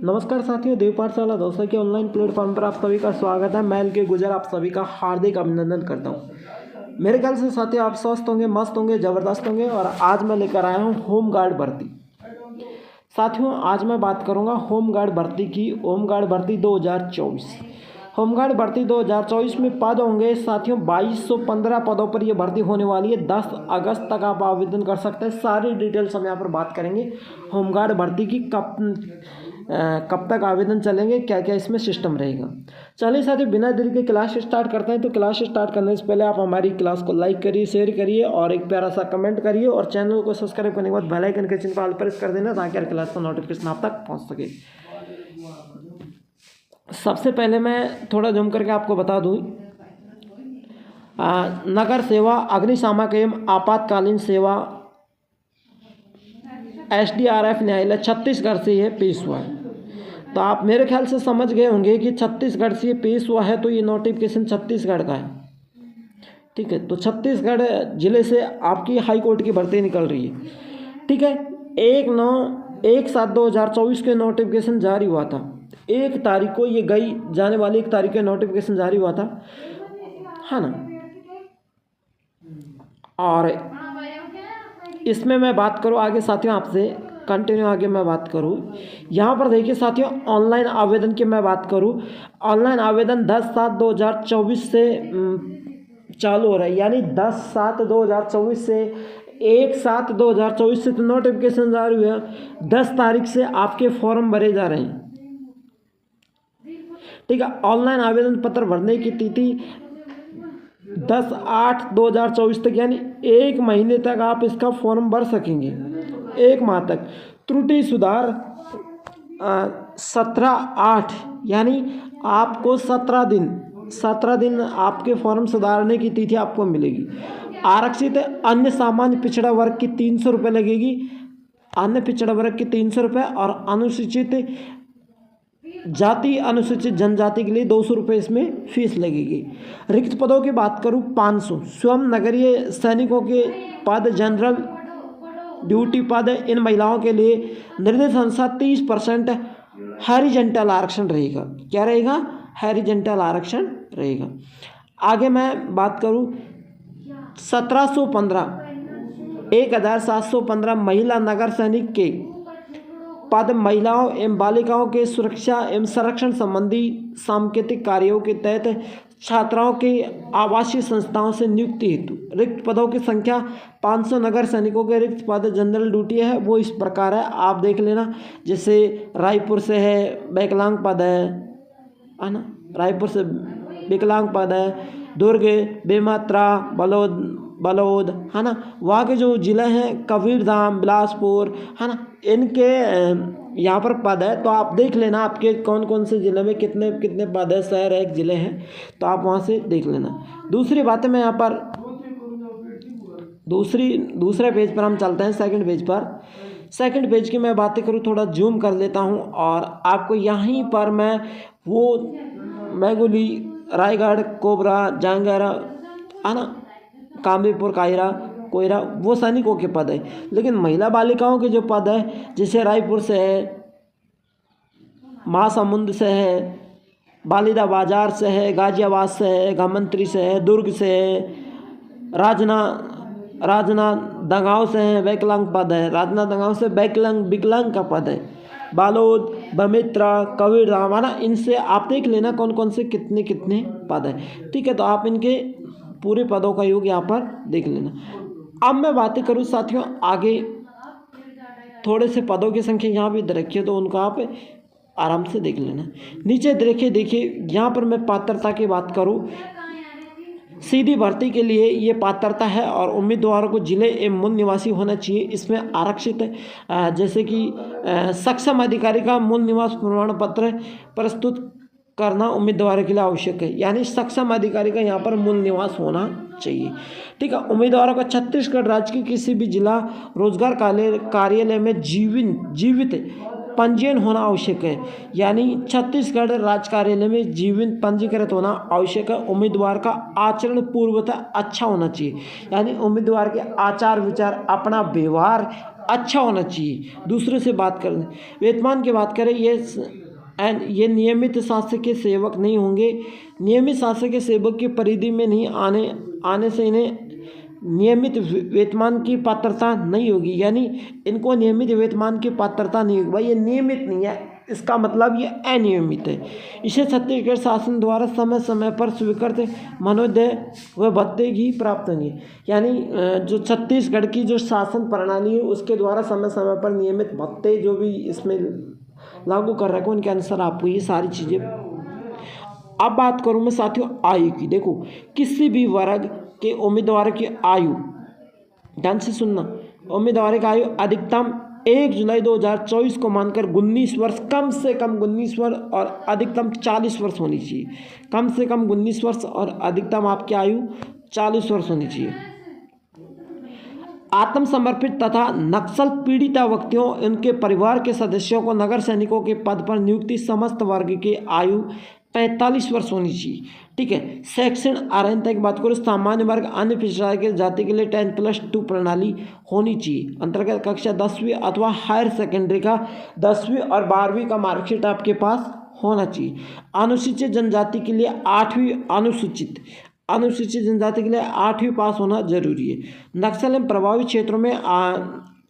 नमस्कार साथियों, देव पाठशाला दौसा के ऑनलाइन प्लेटफॉर्म पर आप सभी का स्वागत है। मैं एल.के. गुजर आप सभी का हार्दिक अभिनंदन करता हूं। मेरे ख्याल से साथियों आप स्वस्थ होंगे, मस्त होंगे, ज़बरदस्त होंगे। और आज मैं लेकर आया हूं होम गार्ड भर्ती। साथियों आज मैं बात करूंगा होम गार्ड भर्ती की। होम गार्ड भर्ती 2024। होम गार्ड भर्ती 2024 में पद होंगे साथियों 2215 पदों पर यह भर्ती होने वाली है। 10 अगस्त तक आप आवेदन कर सकते हैं। सारी डिटेल्स हम यहाँ पर बात करेंगे होम गार्ड भर्ती की। कब तक आवेदन चलेंगे, क्या क्या इसमें सिस्टम रहेगा। चलिए साथियों बिना देरी के क्लास स्टार्ट करते हैं। तो क्लास स्टार्ट करने से पहले आप हमारी क्लास को लाइक करिए, शेयर करिए और एक प्यारा सा कमेंट करिए। और चैनल को सब्सक्राइब करने के बाद बेल आइकन के चिन्ह पर ऑल प्रेस कर देना ताकि हर क्लास का नोटिफिकेशन आप तक पहुँच सके। सबसे पहले मैं थोड़ा जूम करके आपको बता दूँ, नगर सेवा, अग्निशामक एवं आपातकालीन सेवा, SDRF न्यायालय छत्तीसगढ़ से ये पेश हुआ है। तो आप मेरे ख्याल से समझ गए होंगे कि छत्तीसगढ़ से ये पेश हुआ है, तो ये नोटिफिकेशन छत्तीसगढ़ का है। ठीक है, तो छत्तीसगढ़ जिले से आपकी हाई कोर्ट की भर्ती निकल रही है। ठीक है, 1/7/2024 के नोटिफिकेशन जारी हुआ था। 1 तारीख को ये गई जाने वाली 1 तारीख के नोटिफिकेशन जारी हुआ था, है ना। और इसमें मैं बात करूँ आगे साथियों, आपसे कंटिन्यू आगे मैं बात करूँ। यहाँ पर देखिए साथियों ऑनलाइन आवेदन की मैं बात करूँ। ऑनलाइन आवेदन 10/7/2024 से चालू हो रहा है। यानी 10/7/2024 से 1/7/2024 से तो नोटिफिकेशन जारी हुआ। 10 तारीख से आपके फॉर्म भरे जा रहे हैं। ठीक है, ऑनलाइन आवेदन पत्र भरने की तिथि 10/8/2024 तक, यानी 1 महीने तक आप इसका फॉर्म भर सकेंगे। 1 माह तक। त्रुटि सुधार 17/8, यानी आपको 17 दिन आपके फॉर्म सुधारने की तिथि आपको मिलेगी। आरक्षित अन्य सामान्य पिछड़ा वर्ग की 300 रुपये लगेगी। अन्य पिछड़ा वर्ग की 300 रुपये और अनुसूचित जाति, अनुसूचित जनजाति के लिए 200 रुपये इसमें फीस लगेगी। रिक्त पदों की बात करूँ 500 स्वयं नगरीय सैनिकों के पद, जनरल ड्यूटी पद। इन महिलाओं के लिए निर्देश अनुसार 30% हैरिजेंटल आरक्षण रहेगा। क्या रहेगा? हैरिजेंटल आरक्षण रहेगा। आगे मैं बात करूँ 1715 महिला नगर सैनिक के पद महिलाओं एवं बालिकाओं के सुरक्षा एवं संरक्षण संबंधी सांकेतिक कार्यों के तहत छात्राओं के आवासीय संस्थाओं से नियुक्ति हेतु रिक्त पदों की संख्या 500। नगर सैनिकों के रिक्त पद जनरल ड्यूटी है वो इस प्रकार है, आप देख लेना। जैसे रायपुर से है विकलांग पद है ना, रायपुर से विकलांग पद है। दुर्ग, बेमेतरा, बलौद है ना, वहाँ के जो ज़िले हैं कबीरधाम, बिलासपुर है ना, इनके यहाँ पर पद है। तो आप देख लेना आपके कौन कौन से ज़िले में कितने कितने पद है, शहर है, एक ज़िले हैं, तो आप वहाँ से देख लेना। दूसरी बात है, मैं यहाँ पर दूसरे पेज पर हम चलते हैं। सेकंड पेज की मैं बातें करूँ, थोड़ा जूम कर लेता हूँ और आपको यहीं पर मैं वो मैगुली, रायगढ़, कोबरा, जांगेरा है ना, कामदेवपुर, कायरा, कोयरा, वो सैनिकों के पद है। लेकिन महिला बालिकाओं के जो पद है, जैसे रायपुर से है, महासमुंद से है, बालिदा बाजार से है, गाजियाबाद से है, गामंत्री से है, दुर्ग से है, राजनांदगांव से है, विकलांग पद है। राजनांदगांव से विकलांग का पद है। बालोद, बेमेतरा, कबीरधाम है ना, इनसे आप देख लेना कौन कौन से कितने कितने पद है। ठीक है, तो आप इनके पूरे पदों का योग यहाँ पर देख लेना। अब मैं बातें करूँ साथियों आगे, थोड़े से पदों की संख्या यहाँ भी रखिए तो उनको आप आराम से देख लेना। नीचे देखिए यहाँ पर मैं पात्रता की बात करूँ, सीधी भर्ती के लिए ये पात्रता है और उम्मीदवारों को जिले एवं मूल निवासी होना चाहिए। इसमें आरक्षित जैसे कि सक्षम अधिकारी का मूल निवास प्रमाण पत्र प्रस्तुत करना उम्मीदवारों के लिए आवश्यक है। यानी सक्षम अधिकारी का यहाँ पर मूल निवास होना चाहिए। ठीक है, उम्मीदवारों का छत्तीसगढ़ राज्य के किसी भी जिला रोजगार कार्यालय में जीवित पंजीयन होना आवश्यक है। यानी छत्तीसगढ़ राज्य कार्यालय में जीवन पंजीकृत होना आवश्यक है। उम्मीदवार का आचरण पूर्वतः अच्छा होना चाहिए। यानी उम्मीदवार के आचार विचार, अपना व्यवहार अच्छा होना चाहिए, दूसरों से बात करने। वेतमान की बात करें, ये नियमित शासकीय सेवक नहीं होंगे। नियमित शासकीय सेवक की परिधि में नहीं आने से इन्हें नियमित वेतमान की पात्रता नहीं होगी, यानी इनको नियमित वेतमान की पात्रता नहीं होगी। भाई ये नियमित नहीं है, इसका मतलब ये अनियमित है। इसे छत्तीसगढ़ शासन द्वारा समय समय पर स्वीकृत मनोदय व भत्ते ही प्राप्त होंगे। यानी जो छत्तीसगढ़ की जो शासन प्रणाली है उसके द्वारा समय समय पर नियमित भत्ते जो भी इसमें लागू कर रखे उनके अनुसार आपको ये सारी चीज़ें। अब बात करूँ मैं साथियों आयु की। देखो किसी भी वर्ग के उम्मीदवार की आयु, ध्यान से सुनना, उम्मीदवार की आयु अधिकतम 1 जुलाई 2024 को मानकर 19 वर्ष, कम से कम 19 वर्ष और अधिकतम 40 वर्ष होनी चाहिए। कम से कम 19 वर्ष और अधिकतम आपकी आयु 40 वर्ष होनी चाहिए। आत्मसमर्पित तथा नक्सल पीड़ित व्यक्तियों उनके परिवार के सदस्यों को नगर सैनिकों के पद पर नियुक्ति समस्त वर्ग की आयु 45 वर्ष होनी चाहिए। ठीक है। शैक्षणिक अर्हता की बात करो, सामान्य वर्ग अन्य पिछड़ा के जाति के लिए 10+2 प्रणाली होनी चाहिए। अंतर्गत कक्षा 10वीं अथवा हायर सेकेंडरी का 10वीं और 12वीं का मार्कशीट आपके पास होना चाहिए। अनुसूचित जनजाति के लिए 8वीं, अनुसूचित जनजाति के लिए 8वीं पास होना जरूरी है। नक्सल एवं प्रभावित क्षेत्रों में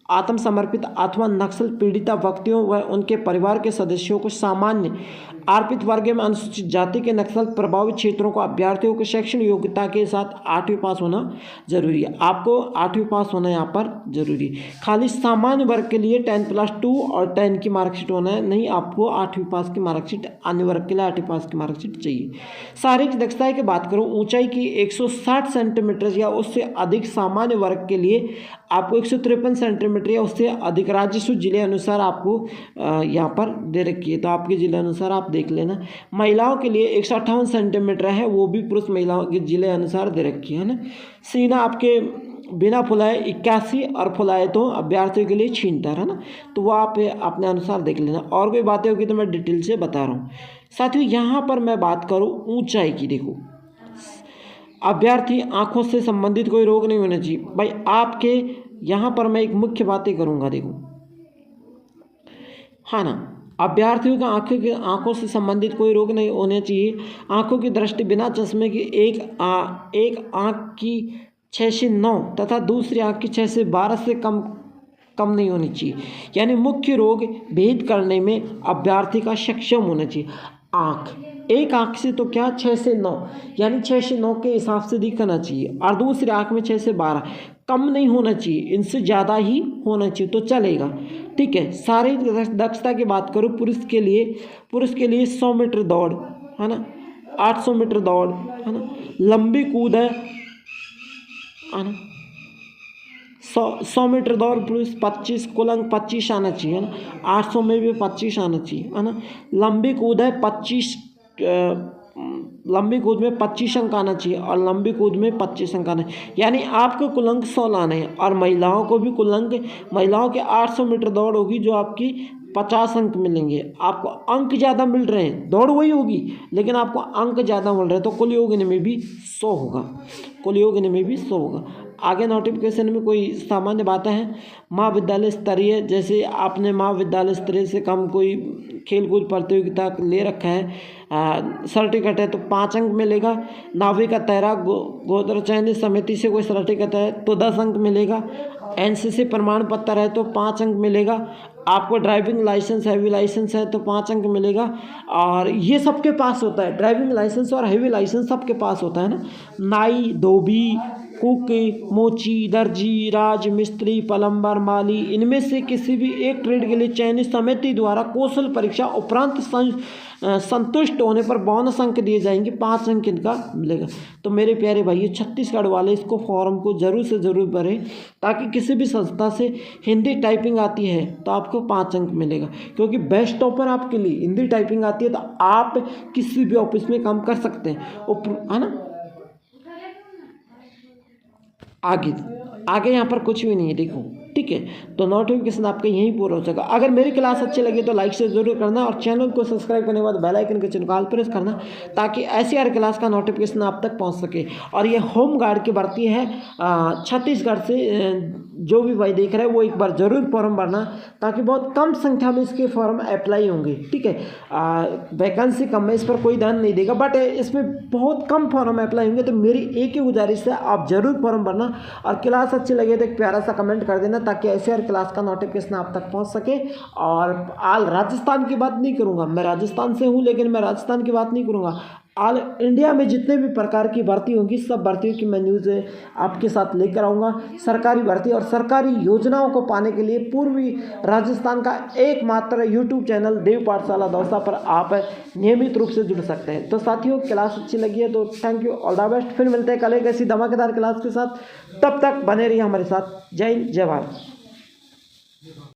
आत्मसमर्पित अथवा नक्सल पीड़ित व्यक्तियों व उनके परिवार के सदस्यों को सामान्य आरक्षित वर्ग में अनुसूचित जाति के नक्सल प्रभावित क्षेत्रों को अभ्यर्थियों को शैक्षणिक योग्यता के साथ 8वीं पास होना जरूरी है। आपको 8वीं पास होना यहाँ पर जरूरी है। खाली सामान्य वर्ग के लिए 10+2 और 10 की मार्कशीट होना है, नहीं आपको 8वीं पास की मार्कशीट, अन्य वर्ग के लिए 8वीं पास की मार्कशीट चाहिए। शारीरिक दक्षता की बात करूँ, ऊंचाई की 160 सेंटीमीटर या उससे अधिक सामान्य वर्ग के लिए आपको 153 सेंटीमीटर या उससे अधिक राजस्व जिले अनुसार आपको यहाँ पर दे रखी है, तो आपके जिले अनुसार आप देख लेना। महिलाओं के लिए 158 सेंटीमीटर है, वो भी पुरुष महिलाओं के जिले अनुसार दे रखी है ना। सीना आपके बिना फुलाए 81 और फुलाए तो अभ्यर्थियों के लिए 76 है ना, तो वो आप अपने अनुसार देख लेना। और कोई बातें होगी तो मैं डिटेल से बता रहा हूँ। साथियों यहाँ पर मैं बात करूँ ऊंचाई की, देखो अभ्यर्थी आंखों से संबंधित कोई रोग नहीं होना चाहिए। भाई आपके यहाँ पर मैं एक मुख्य बातें करूँगा, देखो हाँ ना, अभ्यर्थियों का आंखों से संबंधित कोई रोग नहीं होना चाहिए। आंखों की दृष्टि बिना चश्मे की एक आंख की 6 से 9 तथा दूसरी आंख की 6 से 12 से कम नहीं होनी चाहिए। यानी मुख्य रोग भेद करने में अभ्यर्थी का सक्षम होना चाहिए। आँख, एक आँख से तो क्या 6 से 9, यानी 6 से 9 के हिसाब से दिखना चाहिए, और दूसरी आँख में 6 से 12, कम नहीं होना चाहिए, इनसे ज़्यादा ही होना चाहिए तो चलेगा। ठीक है। शारीरिक दक्षता की बात करूँ, पुरुष के लिए 100 मीटर दौड़ है ना, 800 मीटर दौड़ है ना, लंबी कूद है ना, 100 मीटर दौड़ पुरुष 25 कुल अंक 25 आना चाहिए ना, 800 में भी 25 आना चाहिए है ना। लंबी कूद है 25, लंबी कूद में 25 अंक आना चाहिए और लंबी कूद में 25 अंक आना है, यानी आपको कुल अंक 100 लाने हैं। और महिलाओं को भी कुल अंक, महिलाओं के 800 मीटर दौड़ होगी जो आपकी 50 अंक मिलेंगे। आपको अंक ज़्यादा मिल रहे हैं, दौड़ वही होगी लेकिन आपको अंक ज़्यादा मिल रहे हैं, तो कुल योगिनी में भी 100 होगा, कुल योगिनी में भी 100 होगा। आगे नोटिफिकेशन में कोई सामान्य बातें हैं, महाविद्यालय स्तरीय, जैसे आपने महाविद्यालय स्तरीय से कम कोई खेलकूद प्रतियोगिता ले रखा है, सर्टिफिकेट है तो 5 अंक मिलेगा। नाविक का तैराक गोत्र चयनित समिति से कोई सर्टिफिकेट है तो 10 अंक मिलेगा। एनसीसी प्रमाण पत्र है तो 5 अंक मिलेगा। आपको ड्राइविंग लाइसेंस, हैवी लाइसेंस है तो 5 अंक मिलेगा। और ये सबके पास होता है, ड्राइविंग लाइसेंस और हैवी लाइसेंस सबके पास होता है ना। नाई, धोबी, कुक, मोची, दर्जी, राज मिस्त्री, प्लम्बर, माली, इनमें से किसी भी एक ट्रेड के लिए चयनित समिति द्वारा कौशल परीक्षा उपरांत संतुष्ट होने पर बोनस अंक दिए जाएंगे, 5 अंक इनका मिलेगा। तो मेरे प्यारे भाइयों, छत्तीसगढ़ वाले इसको फॉर्म को ज़रूर से ज़रूर भरें, ताकि किसी भी संस्था से हिंदी टाइपिंग आती है तो आपको 5 अंक मिलेगा, क्योंकि बेस्ट ऑफर आपके लिए हिंदी टाइपिंग आती है तो आप किसी भी ऑफिस में काम कर सकते हैं, है ना। आगे यहाँ पर कुछ भी नहीं है, देखो ठीक है। तो नोटिफिकेशन आपका यहीं पूरा हो जाएगा। अगर मेरी क्लास अच्छी लगी तो लाइक से जरूर करना और चैनल को सब्सक्राइब करने के बाद बेल आइकन के चिन्ह को ऑल प्रेस करना, ताकि ऐसी हर क्लास का नोटिफिकेशन आप तक पहुंच सके। और ये होम गार्ड की भर्ती है छत्तीसगढ़ से। जो भी भाई देख रहे हैं वो एक बार जरूर फॉर्म भरना, ताकि बहुत कम संख्या में इसके फॉर्म अप्लाई होंगे, ठीक है। वैकेंसी कम है, इस पर कोई ध्यान नहीं देगा, बट इसमें बहुत कम फॉर्म अप्लाई होंगे। तो मेरी एक ही गुजारिश है, आप जरूर फॉर्म भरना। और क्लास अच्छी लगे तो एक प्यारा सा कमेंट कर देना, ताकि ऐसे हर क्लास का नोटिफिकेशन आप तक पहुंच सके। और आल राजस्थान की बात नहीं करूंगा, मैं राजस्थान से हूं, लेकिन मैं राजस्थान की बात नहीं करूंगा। ऑल इंडिया में जितने भी प्रकार की भर्ती होगी, सब भर्तियों की मैं न्यूज़ आपके साथ लेकर आऊँगा। सरकारी भर्ती और सरकारी योजनाओं को पाने के लिए पूर्वी राजस्थान का एकमात्र यूट्यूब चैनल देव पाठशाला दौसा पर आप नियमित रूप से जुड़ सकते हैं। तो साथियों, क्लास अच्छी लगी है तो thank you, all the best. फिर मिलते हैं कल एक ऐसी धमाकेदार क्लास के साथ, तब तक बने रहिए हमारे साथ। जय हिंद, जय भारत।